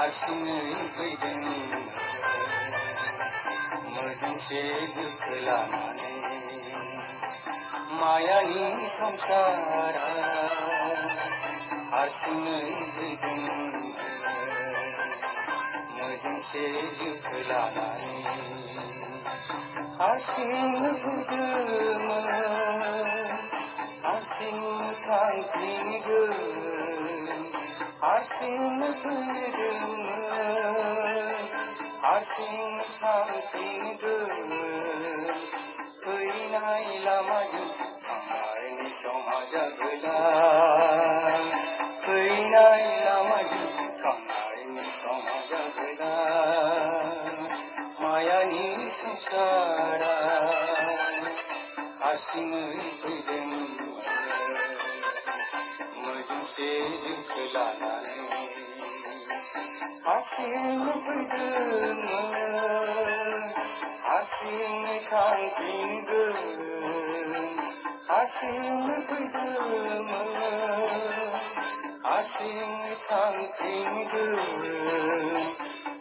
हारसिङै फैदों मोनसे दुखु लानानै मायानि संसारा हारसिङै फैदों मोनसे दुखु लानानै हारसिङै फैदोंमोन हारसिं थांफिनगोन हारसिङै फैदोंमोन हारसिं थांफिनगोन फैनाय लामाजों थांनायनि समा जागोला फैनाय लामाजों थांनायनि समा जागोला मायानि संसारा हारसिङै फैदों मोनसे दुखु लानानै हारसिङै फैदोंमोन हारसिङै थांफिनगोन हारसिङै फैदोंमोन हारसिङै थांफिनगोन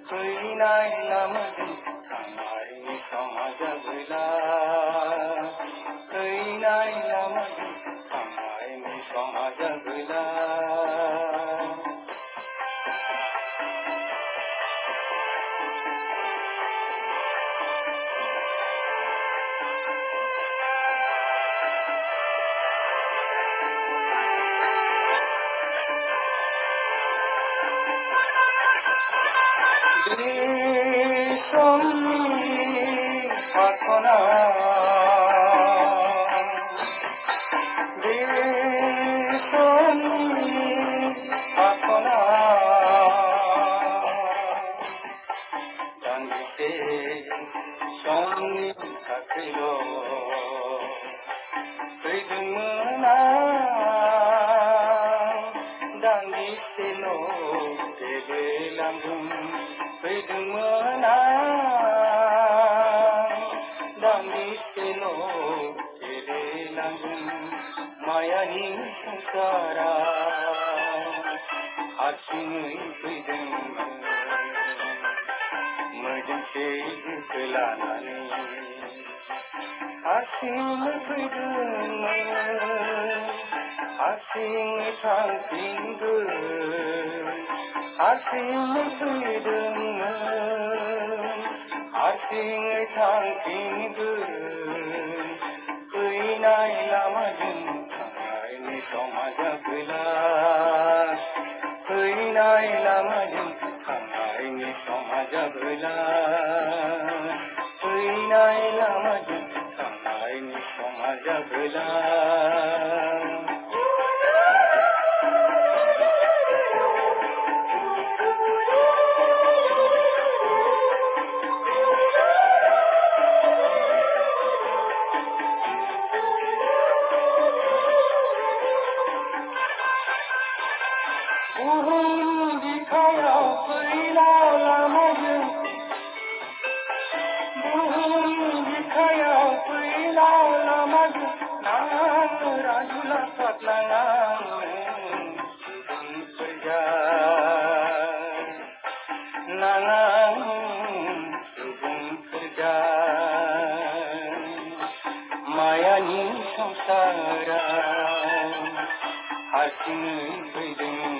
फैनाय लामाजों थांनायनि समा जागोला फैनाय लामाजों थांनायनि समा जागोला প্রার্থনা প্রার্থনা জানবিতে সঙ্গে থাকিল ফैदोंमोन दान्दिसेल' गेलेलांदों फैदोंमोन दान्दिसेल' गेलेलांदों मायानि संसारा हारसिङै फैदोंमोन मोनसे दुखु लानानै हारसिङै फैदोंमोन हारसिङै थांफिनगोन हारसिङै फैदोंमोन हारसिङै थांफिनगोन फैनाय लामाजों थांनायनि समा जागोला फैनाय लामाजों थांनायनि समा जागोला फैनाय लामाजों थांनायनि समा जागोला बुहुम बिखायाव फैनाय लामाजों बुहुम बिखायाव फैनाय लामाजों नाङो राजुला फाथलाङो सुबुंफोर जा नाङो सुबुंफोर जा मायानि संसारा हारसिङै फैदों